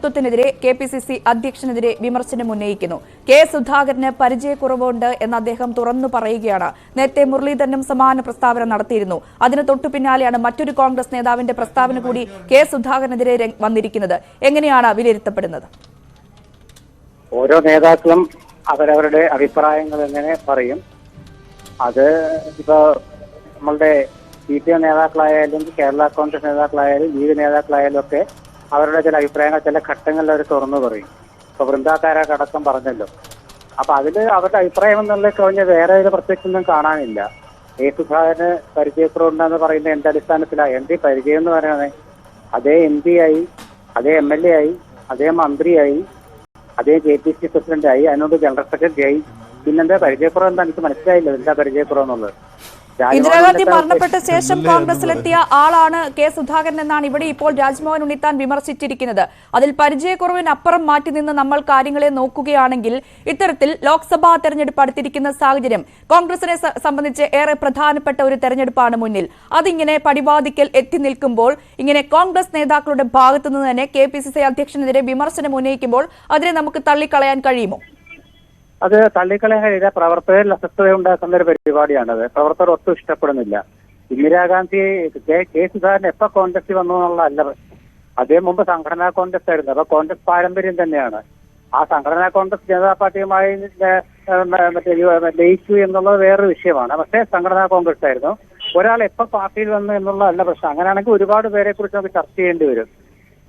നേതൃത്വത്തിനെതിരെ KPCC അധ്യക്ഷനെതിരെ വിമർശനം ഉന്നയിക്കുന്നു. K സുധാകരന് പരിചയക്കുറവുണ്ട് എന്ന് അദ്ദേഹം തുറന്നു പറയുകയാണ്. നേരത്തെ മുരളീധരനും സമാന പ്രസ്താവന നടത്തിയിരുന്നു. അതിന് തൊട്ടു പിന്നാലെയാണ് മറ്റൊരു കോൺഗ്രസ് നേതാവിന്റെ പ്രസ്താവന കൂടി കെ സുധാകരനെതിരെ വന്നിരിക്കുന്നത്. എങ്ങനെയാണ് വിലയിരുത്തപ്പെടുന്നത്? ഓരോ നേതാക്കളും അവരവരുടെ അഭിപ്രായങ്ങൾ എങ്ങനെ പറയും. അത് ഇപ്പൊ നമ്മളുടെ CPM നേതാക്കളായാലും കേരള കോൺഗ്രസ് നേതാക്കളായാലും ലീഗ് നേതാക്കളായാലും ഒക്കെ അവരുടെ ചില അഭിപ്രായങ്ങൾ ചില ഘട്ടങ്ങളിൽ അവർ തുറന്നു പറയും. ഇപ്പൊ വൃന്ദാകാരടക്കം പറഞ്ഞല്ലോ. അപ്പൊ അതില് അവരുടെ അഭിപ്രായം എന്നുള്ള കഴിഞ്ഞ വേറെ ഒരു പ്രത്യേകിച്ചൊന്നും കാണാനില്ല. സുധാകരന് പരിചയക്കുറവുണ്ടെന്ന് പറയുന്നത് എന്റെ അടിസ്ഥാനത്തിലാണ്. എന്ത് പരിചയം എന്ന് പറയുന്നത്? അതേ MP ആയി, അതേ MLA ആയി, അതേ മന്ത്രിയായി, അതേ KPCC പ്രസിഡന്റായി, അതിനോട് ജനറൽ സെക്രട്ടറി ആയി. പിന്നെന്താ പരിചയക്കുറവ്? എന്താ എനിക്ക് മനസ്സിലായില്ല എന്താ പരിചയക്കുറവെന്നുള്ളത്. ഇന്ദിരാഗാന്ധി മരണപ്പെട്ട ശേഷം കോൺഗ്രസിലെത്തിയ ആളാണ് കെ സുധാകരൻ എന്നാണ് ഇവിടെ ഇപ്പോൾ രാജ്മോഹൻ ഉണ്ണിത്താൻ വിമർശിച്ചിരിക്കുന്നത്. അതിൽ പരിചയക്കുറവിനപ്പുറം മാറ്റി നിന്ന് നമ്മൾ കാര്യങ്ങളെ നോക്കുകയാണെങ്കിൽ ഇത്തരത്തിൽ ലോക്സഭാ തെരഞ്ഞെടുപ്പ് അടുത്തിരിക്കുന്ന സാഹചര്യം കോൺഗ്രസിനെ സംബന്ധിച്ച് ഏറെ പ്രധാനപ്പെട്ട ഒരു തെരഞ്ഞെടുപ്പാണ് മുന്നിൽ. അതിങ്ങനെ പടിവാതിക്കൽ എത്തി നിൽക്കുമ്പോൾ ഇങ്ങനെ കോൺഗ്രസ് നേതാക്കളുടെ ഭാഗത്തുനിന്ന് തന്നെ KPCC അധ്യക്ഷനെതിരെ വിമർശനം ഉന്നയിക്കുമ്പോൾ അതിനെ നമുക്ക് തള്ളിക്കളയാൻ കഴിയുമോ? അത് തള്ളിക്കളയാൻ കഴിയില്ല. പ്രവർത്തകരിൽ അസ്വസ്ഥത ഉണ്ടാക്കുന്ന ഒരു പരിപാടിയാണത്. പ്രവർത്തകർ ഒട്ടും ഇഷ്ടപ്പെടുന്നില്ല. ഇന്ദിരാഗാന്ധി കെ സുധാകരൻ എപ്പോ കോൺഗ്രസിൽ വന്നു എന്നുള്ളതല്ല. അദ്ദേഹം മുമ്പ് സംഘടനാ കോൺഗ്രസ് ആയിരുന്നു. അപ്പൊ കോൺഗ്രസ് പാരമ്പര്യം തന്നെയാണ്. ആ സംഘടനാ കോൺഗ്രസ് ജനതാ പാർട്ടിയുമായി ലയിച്ചു എന്നുള്ളത് വേറൊരു വിഷയമാണ്. പക്ഷേ സംഘടനാ കോൺഗ്രസ് ആയിരുന്നു. ഒരാൾ എപ്പോ പാർട്ടിയിൽ വന്നു എന്നുള്ളതല്ല പ്രശ്നം. അങ്ങനെയാണെങ്കിൽ ഒരുപാട് പേരെ കുറിച്ച് നമുക്ക് ചർച്ച ചെയ്യേണ്ടി വരും.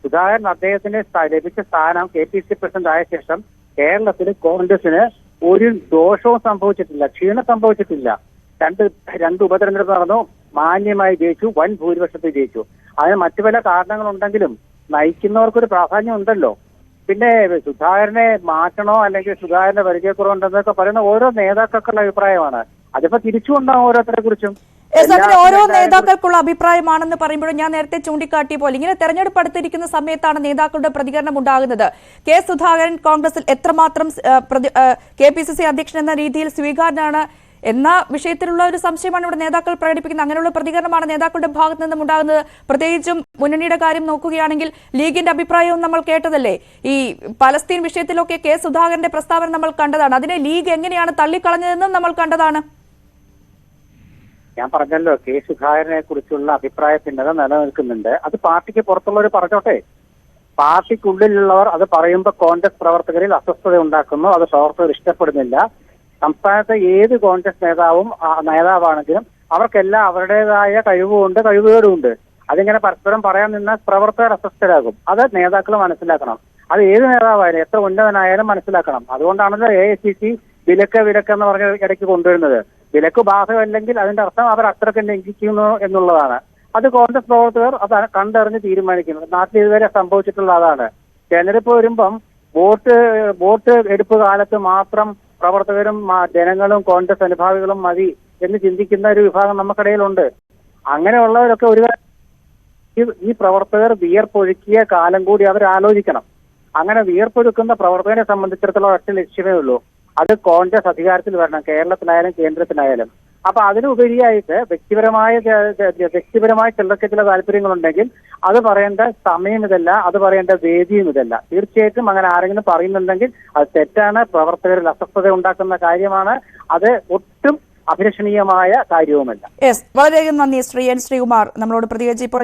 സുധാകരൻ അദ്ദേഹത്തിന് ലഭിച്ച സ്ഥാനം KPCC പ്രസിഡന്റ് ആയ ശേഷം കേരളത്തിൽ കോൺഗ്രസിന് ഒരു ദോഷവും സംഭവിച്ചിട്ടില്ല, ക്ഷീണം സംഭവിച്ചിട്ടില്ല. രണ്ട് ഉപതെരഞ്ഞെടുപ്പ് നടന്നു, മാന്യമായി ജയിച്ചു, വൻ ഭൂരിപക്ഷത്തിൽ ജയിച്ചു. അതിന് മറ്റു പല കാരണങ്ങളുണ്ടെങ്കിലും നയിക്കുന്നവർക്കൊരു പ്രാധാന്യം ഉണ്ടല്ലോ. പിന്നെ സുധാകരനെ മാറ്റണോ അല്ലെങ്കിൽ സുധാകരന്റെ പരിചയക്കുറവുണ്ടെന്നൊക്കെ പറയുന്ന ഓരോ നേതാക്കൾക്കുള്ള അഭിപ്രായമാണ്. അതിപ്പോ തിരിച്ചുകൊണ്ടാവും ഓരോരുത്തരെ കുറിച്ചും. അങ്ങനെ ഓരോ നേതാക്കൾക്കുള്ള അഭിപ്രായമാണെന്ന് പറയുമ്പോഴും ഞാൻ നേരത്തെ ചൂണ്ടിക്കാട്ടിയ പോലെ ഇങ്ങനെ തെരഞ്ഞെടുപ്പ് അടുത്തിരിക്കുന്ന സമയത്താണ് നേതാക്കളുടെ പ്രതികരണം ഉണ്ടാകുന്നത്. കെ സുധാകരൻ കോൺഗ്രസിൽ എത്രമാത്രം KPCC അധ്യക്ഷൻ എന്ന രീതിയിൽ സ്വീകാര്യനാണ് എന്ന വിഷയത്തിലുള്ള ഒരു സംശയമാണ് ഇവിടെ നേതാക്കൾ പ്രകടിപ്പിക്കുന്നത്. അങ്ങനെയുള്ള പ്രതികരണമാണ് നേതാക്കളുടെ ഭാഗത്തു നിന്നും ഉണ്ടാകുന്നത്. പ്രത്യേകിച്ചും മുന്നണിയുടെ കാര്യം നോക്കുകയാണെങ്കിൽ ലീഗിന്റെ അഭിപ്രായവും നമ്മൾ കേട്ടതല്ലേ. ഈ പലസ്തീൻ വിഷയത്തിലൊക്കെ കെ സുധാകരന്റെ പ്രസ്താവന നമ്മൾ കണ്ടതാണ്. അതിനെ ലീഗ് എങ്ങനെയാണ് തള്ളിക്കളഞ്ഞതെന്നും നമ്മൾ കണ്ടതാണ്. ഞാൻ പറഞ്ഞല്ലോ, കെ സുധാകരനെ കുറിച്ചുള്ള അഭിപ്രായ ഭിന്നത നിലനിൽക്കുന്നുണ്ട്. അത് പാർട്ടിക്ക് പുറത്തുള്ളവർ പറഞ്ഞോട്ടെ. പാർട്ടിക്കുള്ളിലുള്ളവർ അത് പറയുമ്പോൾ കോൺഗ്രസ് പ്രവർത്തകരിൽ അസ്വസ്ഥത ഉണ്ടാക്കുന്നു. അത് പ്രവർത്തകർ ഇഷ്ടപ്പെടുന്നില്ല. സംസ്ഥാനത്തെ ഏത് കോൺഗ്രസ് നേതാവാണെങ്കിലും അവർക്കെല്ലാം അവരുടേതായ കഴിവുകളുണ്ട്. അതിങ്ങനെ പരസ്പരം പറയാൻ നിന്നാൽ പ്രവർത്തകർ അസ്വസ്ഥരാകും. അത് നേതാക്കൾ മനസ്സിലാക്കണം. അത് ഏത് നേതാവായാലും എത്ര ഉന്നതനായാലും മനസ്സിലാക്കണം. അതുകൊണ്ടാണല്ലോ AICC വിലക്കെന്ന് പറഞ്ഞ ഇടയ്ക്ക് കൊണ്ടുവരുന്നത്. വിലക്ക് ബാധകമല്ലെങ്കിൽ അതിന്റെ അർത്ഥം അവർ അത്രയ്ക്ക് ലംഘിക്കുന്നു എന്നുള്ളതാണ്. അത് കോൺഗ്രസ് പ്രവർത്തകർ അത് കണ്ടറിഞ്ഞ് തീരുമാനിക്കുന്നത്. നാട്ടിൽ ഇതുവരെ സംഭവിച്ചിട്ടുള്ള അതാണ്. തെരഞ്ഞെടുപ്പ് വരുമ്പം വോട്ട് എടുപ്പ് കാലത്ത് മാത്രം പ്രവർത്തകരും ജനങ്ങളും കോൺഗ്രസ് അനുഭാവികളും മതി എന്ന് ചിന്തിക്കുന്ന ഒരു വിഭാഗം നമുക്കിടയിലുണ്ട്. അങ്ങനെയുള്ളവരൊക്കെ ഈ പ്രവർത്തകർ വിയർപ്പൊഴുക്കിയ കാലം കൂടി അവർ ആലോചിക്കണം. അങ്ങനെ വിയർപ്പൊഴുക്കുന്ന പ്രവർത്തകനെ സംബന്ധിച്ചിടത്തോളം ഒറ്റ ലക്ഷ്യമേ ഉള്ളൂ, അത് കോൺഗ്രസ് അധികാരത്തിൽ വരണം, കേരളത്തിലായാലും കേന്ദ്രത്തിലായാലും. അപ്പൊ അതിനുപരിയായിട്ട് വ്യക്തിപരമായ ചിലർക്ക് ചില താല്പര്യങ്ങളുണ്ടെങ്കിൽ അത് പറയേണ്ട സമയം ഇതല്ല, അത് പറയേണ്ട വേദിയും ഇതല്ല. തീർച്ചയായിട്ടും അങ്ങനെ ആരെങ്കിലും പറയുന്നുണ്ടെങ്കിൽ അത് തെറ്റാണ്, പ്രവർത്തകരിൽ അസ്വസ്ഥത ഉണ്ടാക്കുന്ന കാര്യമാണ്. അത് ഒട്ടും അഭിലഷണീയമായ കാര്യവുമല്ല. വളരെയധികം നന്ദി ശ്രീ N. ശ്രീകുമാർ നമ്മളോട് പ്രതികരിച്ച് ഇപ്പോൾ